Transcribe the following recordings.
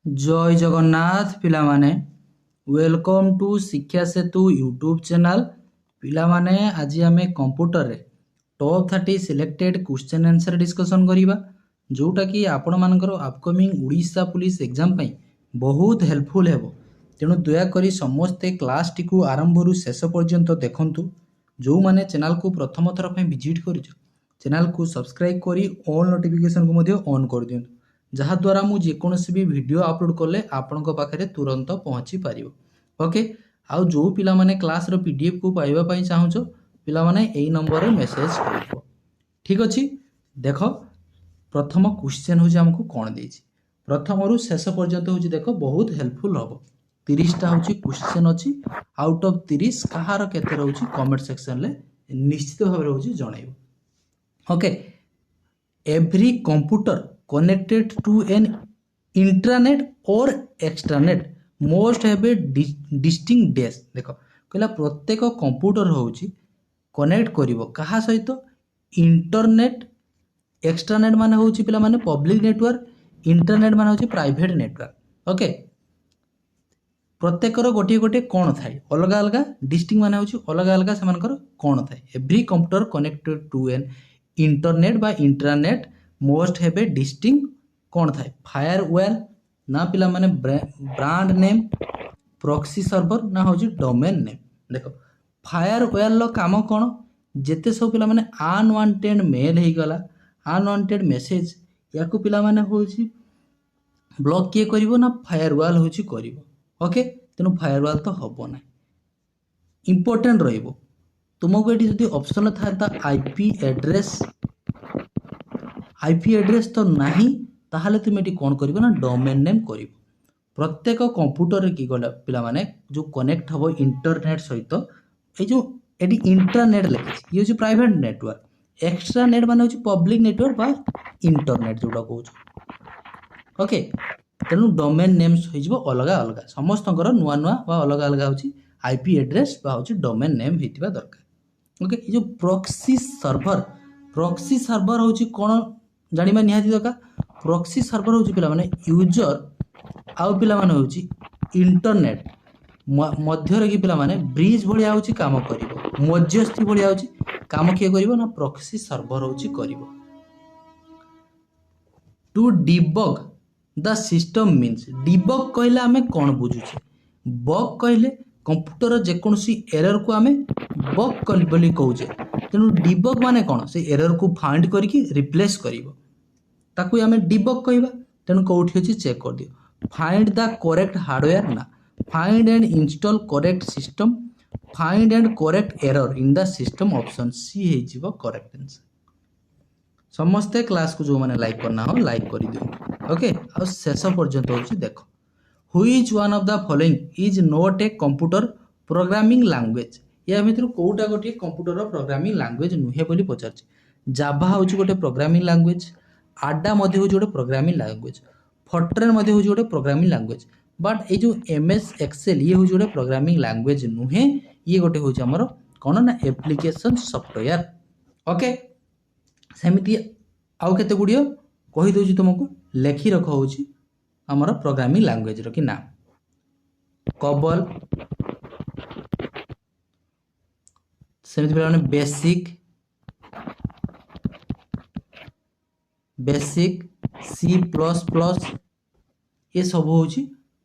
जय Jagannath पिलामाने welcome to शिक्षा सेतु YouTube channel पिलामाने आज आम कंप्यूटर रे top 30 selected question answer discussion करिबा जोटा कि आपण मानकर अपकमिंग उड़ीसा पुलिस एग्जाम पई बहुत हेल्पफुल हेबो। तेणु दयाकोरी समस्ते क्लास टी को आरंभ रु शेष पर्यंत देखंतु। जो माने चैनल को प्रथम थर पे विजिट करिछ चैनल को सब्सक्राइब करी ऑल नोटिफिकेशन को मध्य ऑन कर दियंतु जहाद्वारा मुझे जेकोसी भी वीडियो अपलोड कले आपण पाखे तुरंत पहुँची पार। ओके आउ जो पिला माने क्लास रो पीडीएफ को पाइबा पई चाहूचो पिला माने एई नंबर रे मेसेज करिवो। ठीक अछि देख प्रथम क्वेश्चन हो हमको कोन देछि प्रथम रु शेष पर्यंत हो देखो बहुत हेल्पफुल हबो। 30 टा होची क्वेश्चन अछि आउट ऑफ 30 कहार केते रहउची कमेंट सेक्शन ले निश्चित भाबे रहउची जणाइबो। Okay every computer connected to an intranet or extranet must have a distinct dash। देखो कहला प्रत्येक कंप्यूटर होची कनेक्ट करिवो कहा सहित इंटरनेट एक्सट्रानेट माने होची पिला माने पब्लिक नेटवर्क इंटरनेट माने होची प्राइवेट नेटवर्क। ओके प्रत्येकर गोटे गोटे कौन थाए अलग अलग डिस्टिंग माने होची अलग अलग सेमानकर कौन थाए। Every computer connected to an internet बा internet most have a distinct कौन थाए फायरवेल ना पिला माने ब्रांड नेम प्रॉक्सी सर्वर ना होची डोमेन नेम। देखो फायरवेल लो काम कौन जेते सब पिला माने अनवांटेड मेल हे गला अनवांटेड मेसेज याकू पिला माने होची ब्लॉक किए करिवो ना फायरवेल होची करिवो। ओके तेनु फायरवेल तो हबो ना इंपोर्टेंट रहिबो तुमको ये जदि ऑप्शन था आईपी एड्रेस तो नहीं ताहले तुम ये कौन कर ना डोमेन नेम कर प्रत्येक कंप्यूटर की गला पिला माने जो कनेक्ट हम इंटरनेट सहित ये जो ये इंटरनेट लिखी ये प्राइवेट नेटवर्क एक्सट्रा नेट मान पब्लिक नेटवर्क बा इंटरनेट जोटा कह। ओके तेणु डोमेन नेम्स हो अलग अलग समस्त नुआ नुआ अलग अलग हो आईपी एड्रेस बा डोमेन नेम होता दरकार। ओके ये जो प्रॉक्सी सर्वर होची कौन जानिबा निहाती दरकार। प्रॉक्सी सर्वर होची पिला माने यूजर आउ पिला माने होची इंटरनेट मध्य रे कि पिला माने ब्रिज भलिया होची काम करिवो मध्यस्थी भलिया होची काम किए करिवो ना प्रॉक्सी सर्वर होची करिवो। To debug the system means debug कहले आमे कौन बुझुछे बग कहले कंप्यूटर जेकोसी एरर को आमे बग बोली कहूचे तेणु डिबग माने कौन से एरर को फाइंड करके रिप्लेस करिवो ताकू आमे डिबग कहबा। तेणु कोठी अछि चेक कर दियो फाइंड द करेक्ट हार्डवेयर ना find and install correct system find and correct error in the system option C हे जिवो करेक्ट आंसर। समस्ते क्लास को जो माने लाइक करना हो लाइक कर दियो। ओके आ शेष पर्यंत होची देखो which one of the following is not a computer programming language या भितर कोटा गोटे कंप्यूटर प्रोग्रामिंग लैंग्वेज नुहे बोली पचारछि। जावा होची गोटे प्रोग्रामिंग लैंग्वेज आडा मध्ये होची गोटे प्रोग्रामिंग लैंग्वेज फॉर्ट्रेन मध्ये होची गोटे प्रोग्रामिंग लैंग्वेज बट ए जो एमएस एक्सेल ये होची गोटे प्रोग्रामिंग लैंग्वेज नुहे ये गोटे होची हमर कोन ना एप्लीकेशन सॉफ्टवेयर। ओके सेमिति आउ केते गुडियो कहि दोची तुमको लेखि रख होची हमर प्रोग्रामिंग लैंग्वेज रो कि नाम कबल सेमिति पिलाने बेसिक सी प्लस प्लस ये सब होची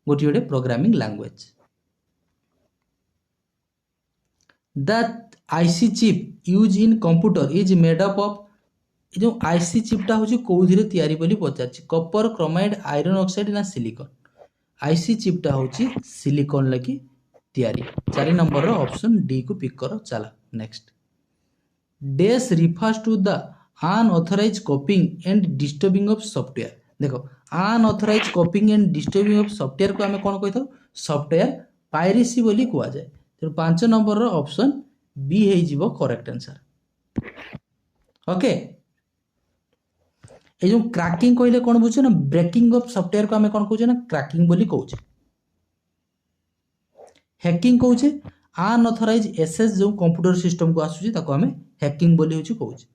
गोटे गोटे programming language. The IC chip use in computer is made up of जो आईसी चिपटा होची कोउधिरे तयारी बोली पचारछि कॉपर क्रोमाइड आयरन ऑक्साइड ना सिलिकॉन आईसी चिपटा होची सिलिकॉन लकी तयारी। 4 नंबर रो ऑप्शन डी को पिक करो चला next dash refers to the unauthorised copying and disturbing of software. देखो unauthorised copying and disturbing of software को हमें कौन कहता सॉफ्टवेयर पायरेसी बोली कुआ जाए। तो 5 नंबर रो ऑप्शन बी हे जिवो करेक्ट आंसर। ओके ए जो क्रैकिंग कहले कौन बुझे ना ब्रेकिंग ऑफ सॉफ्टवेयर को हमें कौन कहूचे ना क्रैकिंग बोली कहूचे। हैकिंग कहूचे अनऑथराइज एक्सेस जो कंप्यूटर सिस्टम को आसुची ताको हमें हैकिंग बोली होची कहूचे।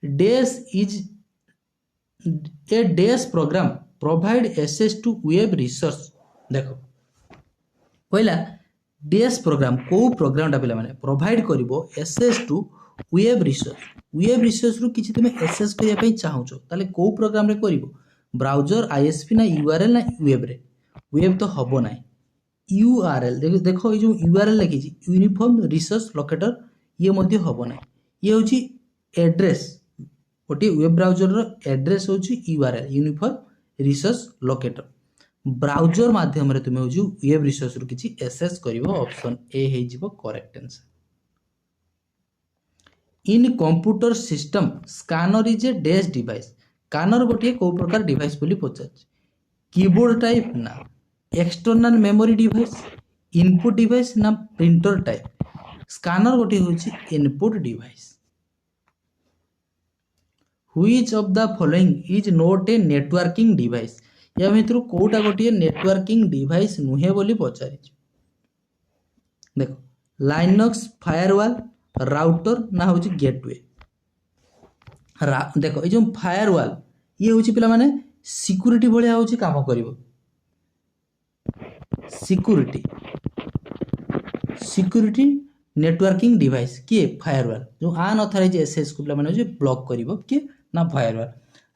Dash is a dash program provide access to web resource देखो कहला डीएस प्रोग्राम को प्रोग्रामटा पिला माने प्रोवाइड करिवो एक्सेस टू वेब रिसोर्स रु किछि तुमे एक्सेस करिया पई चाहउछो ताले को प्रोग्राम रे करिवो ब्राउजर आईएसपी ना यूआरएल ना वेब रे वेब तो हबो नाही यूआरएल देखो ये जो यूआरएल लिखी यूनिफॉर्म रिसोर्स लोकेटर ये मध्य हबो नाही ये होची एड्रेस गोटे वेब ब्राउजर रो एड्रेस होची URL uniform resource locator browser माध्यम रे तुमे होची वेब रिसोर्स रु किछि एक्सेस करिवो ऑप्शन ए हे जिवो correct answer in computer system scanner is a dash device scanner गोटे को प्रकार डिवाइस बोली पचार कीबोर्ड टाइप ना external memory device input device ना प्रिंटर टाइप स्कैनर गोटे होची input device which of the following is not a networking device या भितर कोटा गोटे नेटवर्किंग डिवाइस नुहे बोली पचारि देखो लाइनक्स फायरवॉल राउटर ना होची गेटवे देखो ये जो फायरवॉल ये होची पिला माने सिक्योरिटी भलिया होची काम करिवो सिक्योरिटी नेटवर्किंग डिवाइस किए फायरवॉल जो अनऑथराइज्ड एक्सेस को पिला माने जे ब्लॉक करिवो किए ना फायरवॉल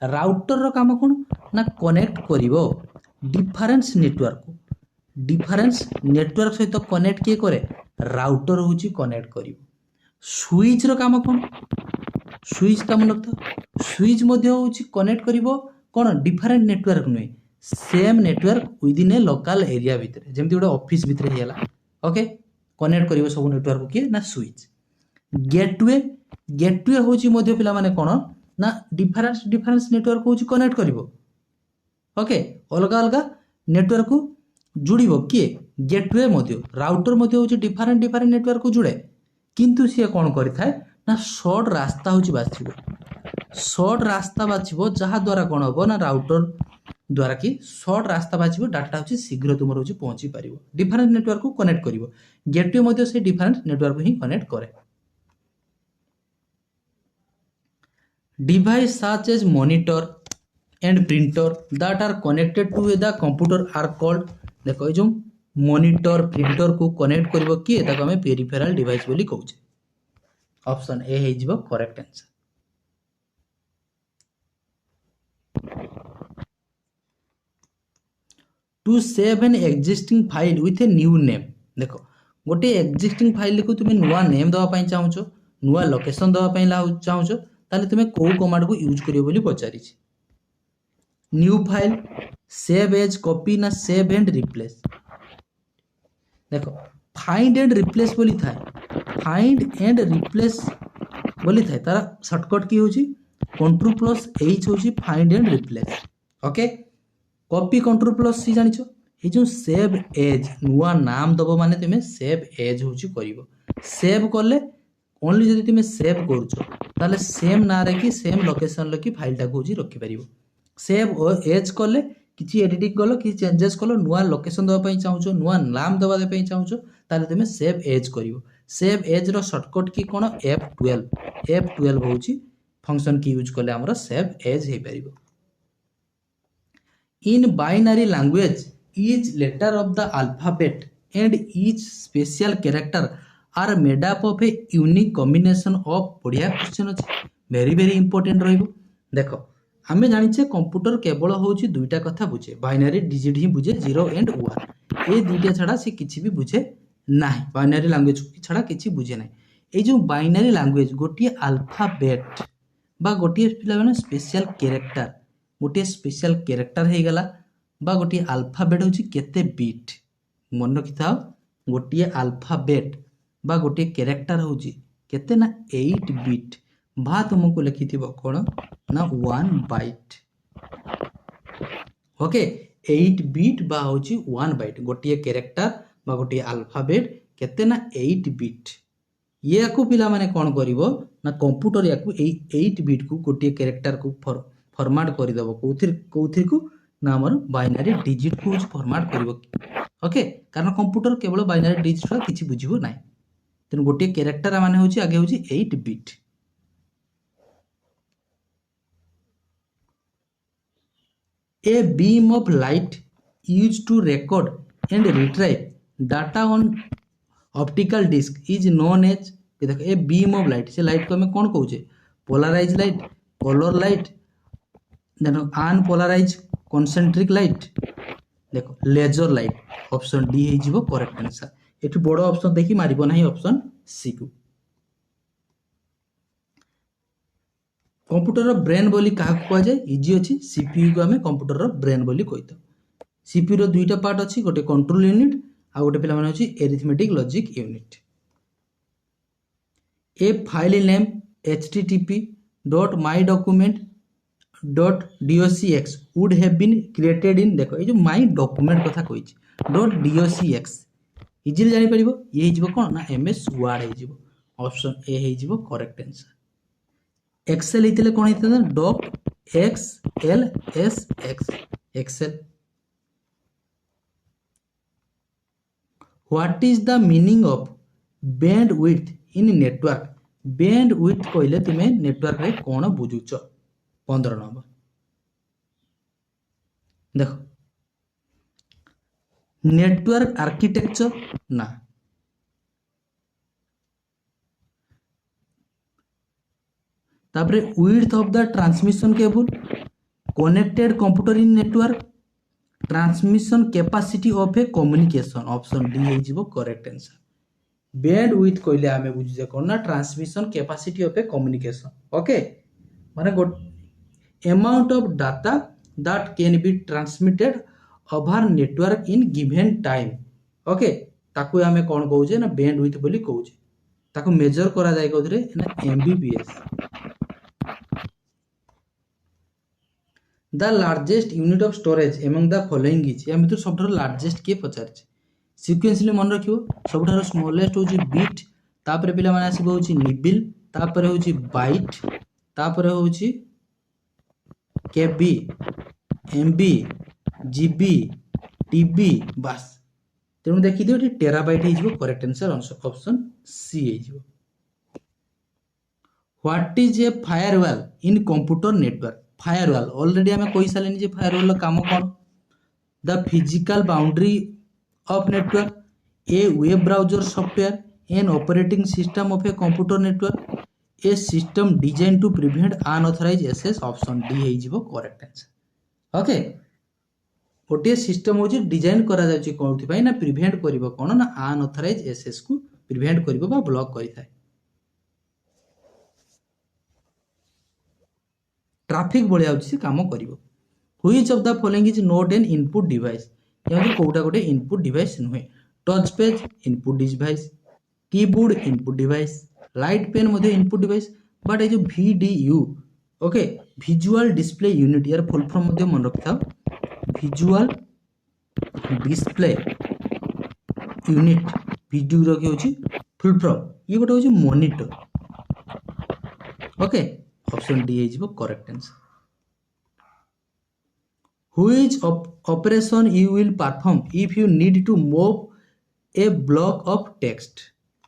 राउटर रो काम कोन ना कनेक्ट करिवो डिफरेंस नेटवर्क सहित कनेक्ट किए करे राउटर होची कनेक्ट करिवो स्विच रो काम कोन स्विच काम लगता स्विच मध्य होची कनेक्ट करिवो कोन डिफरेंट नेटवर्क नुए same network within a local area भितर जेमति गोटे ऑफिस भितर हेला ओके कनेक्ट करिवो सब नेटवर्क के ना स्विच गेटवे होची मध्य पिला माने कोन ना डिफरेंस नेटवर्क होची कनेक्ट करिवो ओके अलग अलग नेटवर्क को जुड़िबो किए गेटवे मध्य राउटर मध्य होची डिफरेंट नेटवर्क को जुड़े किंतु सी कौन करिथाय ना शॉर्ट रास्ता होची बाछिबो शॉर्ट रास्ता बाछिबो जहा द्वारा कोन हबो ना राउटर द्वारा कि शॉर्ट रास्ता बाछिबो डाटा होची शीघ्र तुमर होची पहुंची परिबो डिफरेंट नेटवर्क को कनेक्ट करिवो गेटवे मध्य से डिफरेंट नेटवर्क को ही कनेक्ट करे device such as monitor and printer that are connected to the computer are called देखो ये जो मॉनिटर प्रिंटर को कनेक्ट करिवो किए ताको हमें पेरिफेरल डिवाइस बोली कहउछे ऑप्शन ए हे जिवो correct answer to save an existing file with a new name देखो गोटे एक्जिस्टिंग फाइल को तुम नुआ नेम दवा पई चाहूछो नुआ लोकेशन दवा पई चाहूछो ताले तुम को कमांड को यूज करियो बोली पचारि new file save as copy ना सेव एंड रिप्लेस देखो फाइंड एंड रिप्लेस बोली थाए फाइंड एंड रिप्लेस बोली थाए तारा शॉर्टकट की होची Ctrl+H होची find and replace okay copy Ctrl+ C जानिछो ए जो सेव एज नुआ नाम दबो माने तुमे सेव एज होची करिवो सेव करले ओनली जदि तुमे सेव करूछो ताले सेम ना रे कि सेम लोकेशन ल कि फाइल टा को होची रखि परिवो सेव एज करले किछि एडिटिंग कलो कि चेंजेस कलो नुआ लोकेशन दवा पई चाहूछो नुआ नाम दवा दे पई चाहूछो ताले तुमे सेव एज करिवो सेव एज रो शॉर्टकट की कोन F12 होची फंक्शन की यूज करले हमरो सेव एज हे परिवो in binary language each letter of the alphabet and each special character are made up of a unique combination of बढ़िया question अछि very important रहइबो देखो आमे जानिछे कंप्यूटर केवल होची दुईटा कथा बुझे बाइनरी डिजिट ही बुझे 0 एंड 1 ए दुईटा छडा से किछि भी बुझे नाही बाइनरी लैंग्वेज छडा किछि बुझे नाही ए जो बाइनरी लैंग्वेज गोटी अल्फाबेट बा गोटी पिला स्पेशल कैरेक्टर गोटी स्पेशल कैरेक्टर हे गला बा गोटी अल्फाबेट होची केते बीट मन रखिथाओ गोटी अल्फाबेट बा गोटी कैरेक्टर होची केते ना 8 बीट बा तुमको लिखिथिबो कोन ना 1 बाइट ओके 8 बीट बा होची 1 बाइट गोटी कैरेक्टर बा गोटी अल्फाबेट केते ना 8 बीट ये को पिला माने कोन करिवो ना कंप्यूटर या को 8 बीट को गोटी कैरेक्टर को फॉर्मेट करि देबो कोथिर को ना हमर बाइनरी डिजिट को फॉर्मेट करिवो ओके कारण कंप्यूटर केवल बाइनरी डिजिट रा किछि बुझिबो नाही तेन गोटे कैरेक्टर माने होची आगे होची 8 beat A beam of light used to record and retrieve data on optical disc is known as देखो ए बीम ऑफ लाइट से लाइट को हमें कौन कहूचे पोलराइज लाइट कलर लाइट देखो अनपोलराइज कॉन्सेंट्रिक लाइट देखो लेजर लाइट ऑप्शन डी है जीवो correct answer एठी बड़ ऑप्शन देखि मारिबो नाही ऑप्शन सी को कंप्यूटर ब्रेन बोली क्या कह जाए इजी अच्छी सीपीयू को आम कंप्यूटर ब्रेन बोली कही सीपीयू रो दुईटा पार्ट अच्छी गोटे कंट्रोल यूनिट आ गोटे पे अच्छी arithmetic logic unit A file name http.mydocument.docx would have been created in देखो ये जो माई डॉक्यूमेंट कथा कही .docx इजिली जानि परिबो ये हिजबो कोन ना एमएस वर्ड हिजबो ऑप्शन ए हिजबो करेक्ट आंसर एक्सेल इतले कोन हिते doc X L S X Excel what is the meaning of bandwidth in network bandwidth कहले तुमे नेटवर्क रे कोन बुझुछ 15 नंबर देखो नेटवर्क आर्किटेक्चर ना तापरे width of the transmission cable connected computer in network transmission capacity of a communication option D है जीवो करेक्ट आंसर बैंडविड्थ कहले आमे बुझिजे कोन ना transmission capacity of a communication okay माने amount of data that can be transmitted over network in given time okay ताकू आमे कोन कहूजे ना बैंडविड्थ बोली कहूजे ताकू मेजर करा जाय कोथरे ना Mbps the largest unit of storage among the following is या मित्र सबठारो लार्जेस्ट के पचारछि सिक्वेंसली मन रखियो सबठारो स्मॉलेस्ट होची बिट तापरे पिला माने आसीबो होची निबिल तापरे होची बाइट तापरे होची केबी एमबी जीबी टीबी बस तेणु देखि दियो टेराबाइट हे जिवो करेक्ट आंसर ऑप्शन सी हे जिवो what is a firewall in computer network firewall already हमें कहि सालेनी जे फायरवॉल काम कोन the physical boundary of network a web browser software an operating system of a computer network a system design to prevent unauthorised access option D हे जिवो correct answer okay गोटे system होची डिजाइन करा जायछि कोनथि पई ना प्रिवेंट करिवो कोन ना अनऑथराइज्ड एक्सेस को प्रिवेंट करिवो बा ब्लॉक करिथाय ट्रैफिक बढिया होची काम करिवो which of the following is not an input device यानी कोउटा गोटे इनपुट डिवाइस नुहे touch page input device keyboard input device light pen मध्ये इनपुट डिवाइस बट ए जो VDU okay visual display unit यार फुल फॉर्म मध्ये मन रखता विजुअल डिस्प्ले यूनिट वीडियो रो के होची फुल फॉर्म ये गोटे होची मॉनिटर ओके ऑप्शन डी है जिवो correct answer which operation you will perform if you need to move a block of text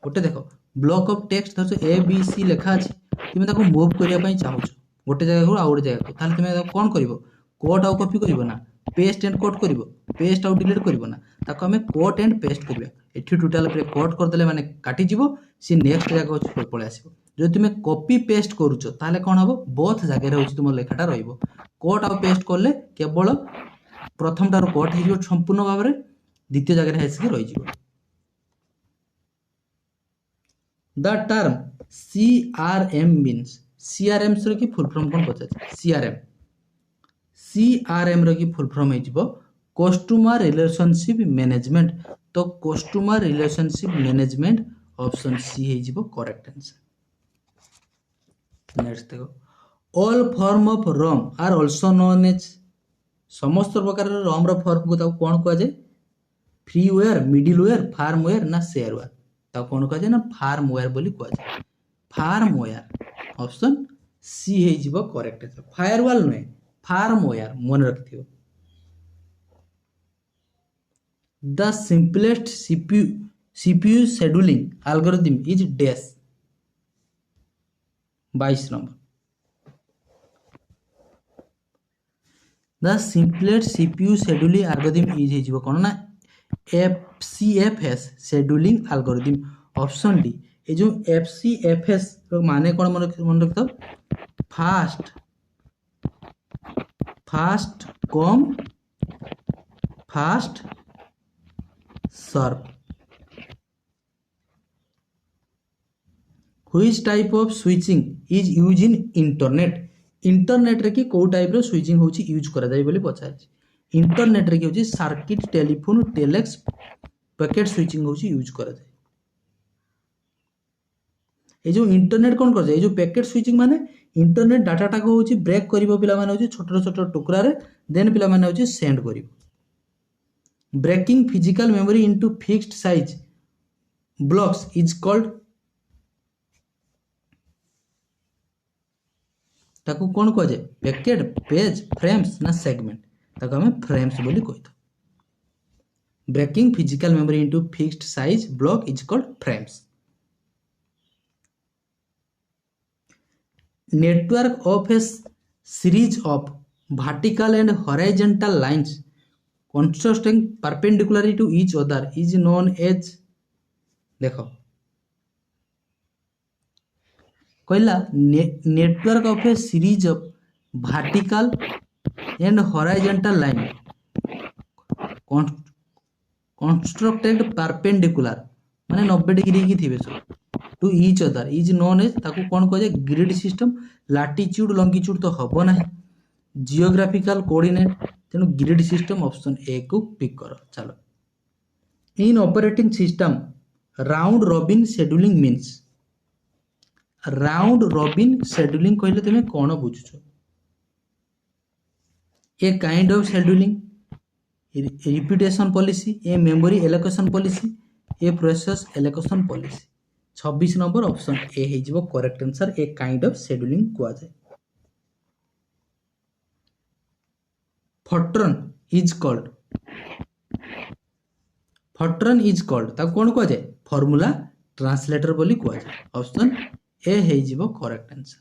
गोटे देखो ब्लॉक ऑफ टेक्स्ट धरछ ए बी सी लिखा अछि तुम ताको मूव करिया पई चाहछ गोटे जगह को आ गोटे जगह को ताले तुम कोन करिवो कट आउ कॉपी करिवो ना पेस्ट एंड कट करिवो पेस्ट आउ डिलीट करिवो ना ताको हमें कट एंड पेस्ट करिवो एठी टोटल पे कट कर देले माने काटी जीवो सी नेक्स्ट जगह पळे आसीबो जो तुम कॉपी पेस्ट करूछ ताले कोन हबो बोथ जगह रे होची तुम लेखाटा रहइबो कट आउ पेस्ट करले केवल प्रथम टार कट हे जो संपूर्ण भाव रे द्वितीय जगह रे हेसि रहि जीवो the term CRM means CRM रो की फुल फॉर्म कोन पछा CRM रो की फुल फॉर्म हे जिवो कस्टमर रिलेशनशिप मैनेजमेंट तो customer relationship management option C हे जिवो करेक्ट आंसर नेक्स्ट देखो all form of ROM are also known as समस्त प्रकार रोम रो फॉर्म को ताको कोन कहै छै फ्रीवेयर मिडलवेयर फार्मवेयर ना शेयरवेयर ताको कोन कहै छै ना फार्मवेयर बोली कहै छै फार्मवेयर ऑप्शन सी हे जिवो करेक्ट आंसर फायरवॉल नै फार्मवेयर मन रखथियो the simplest CPU scheduling algorithm is dash 22 number the simplest CPU scheduling algorithm is हेजिबो कोन ना FCFS scheduling algorithm option D. ये जो एफसीएफएस माने कौन मन रखता first come first serve. Which type of switching is use in internet. Internet रे कि को टाइप रो स्विचिंग होची यूज करा जाय बोली पचारछि। इंटरनेट रे कि होची circuit telephone telex packet switching होची यूज करा जाय। ये जो इंटरनेट कौन कर जाए जो पैकेट स्विचिंग माने इंटरनेट डाटा को होची ब्रेक करिवो पिला माने होची छोट छोट टुकड़ा रे देन पिला माने होची सेंड करिवो। Breaking physical memory into fixed size blocks is called ताको कौन कह जाए पैकेट पेज फ्रेम्स ना सेगमेंट ताको हमें फ्रेम्स बोली कहतो। Breaking physical memory into fixed size block is called frames. Network of a series of vertical and horizontal lines constructing perpendicularly to each other is known as देखो कहला network of a series of vertical and horizontal line constructed perpendicular माने 90 degree की थी सब to each other is known as ताको कौन कह जाए ग्रिड सिस्टम। लाटिट्यूड लॉन्गिट्यूड तो हम ना जियोग्राफिकल कोऑर्डिनेट तेणु ग्रिड सिस्टम ऑप्शन ए को पिक करो। चलो in operating system round robin scheduling means round robin scheduling कहले तुम कौन बुझुछ a kind of scheduling repetition policy a memory allocation policy a process allocation policy. 26 number option A हेजिबो correct answer a kind of scheduling कुआ जाए। फॉर्ट्रन is called ताको कौन कुआ जाए फॉर्मूला ट्रांसलेटर बोली कुआ जाए। ऑप्शन ए हेजिबो correct answer.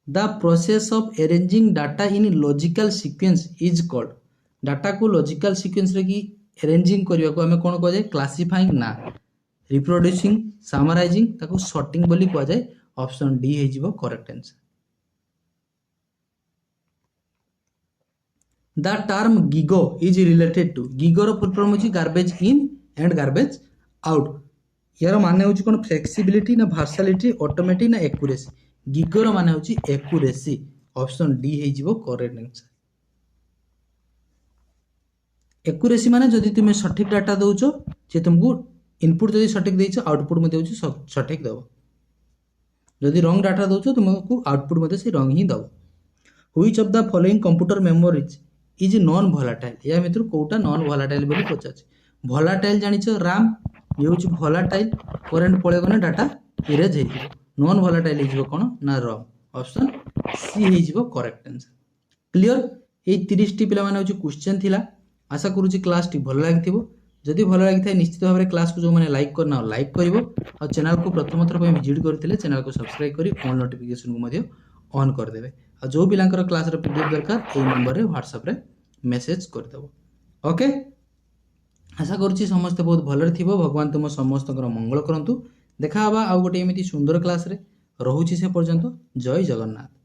The process of arranging data in logical sequence is called data को लॉजिकल सीक्वेंस रे की अरेंजिंग करने को हमें कौन कह जाए क्लासिफाइंग ना रिप्रोड्यूसिंग समराइजिंग ताको सॉर्टिंग बोली कह जाए। ऑप्शन डी हेजिबो correct answer. The term GIGO is related to GIGO रो फुल फॉर्म होची garbage in and garbage out. यार माने होची कोन फ्लेक्सिबिलिटी ना वर्सैलिटी ऑटोमेटिक ना एक्यूरेसी गिगो रो माने होची एक्यूरेसी। ऑप्शन डी हेजिबो करेक्ट आंसर। एक्यूरेसी माने जदि तुम सठिक डाटा दौच जे तुमको इनपुट जदि सठिक देछ आउटपुट में देउछ सठिक दबो जदि रॉन्ग डाटा दौच तुमको आउटपुट में से रॉन्ग ही दबो। Which of the following computer memories is non volatile या मित्र कोटा नॉन वोलाटाइल बोली पचाछ। वोलाटाइल जानिछ RAM ये होछ वोलाटाइल करंट पळे गने डाटा इरेज हे नॉन वोलाटाइल हेजिबो कोन ना ROM। ऑप्शन सी हेजिबो करेक्ट आंसर। क्लियर ए 30 टी पिला माने होछ क्वेश्चन थिला। आशा करूँ क्लास टी भल लगी जदि भल लगी था निश्चित भाव में क्लास को जो मैंने लाइक करना लाइक कर चैनल को प्रथम थर विजिट करते चैनल को सब्सक्राइब कर ऑल नोटिफिकेशन को ऑन करदे और जो पिलांकर क्लास पीडीएफ दरकार ये नंबर रे व्हाट्सएप रे मेसेज करदेव। ओके आशा करुँची समस्ते बहुत भलरे थिबो। भगवान तुम समस्त मंगल करंतु। देखा आउ गोटे एमती सुंदर क्लास रे रहुची से पर्यंत। जय जगन्नाथ।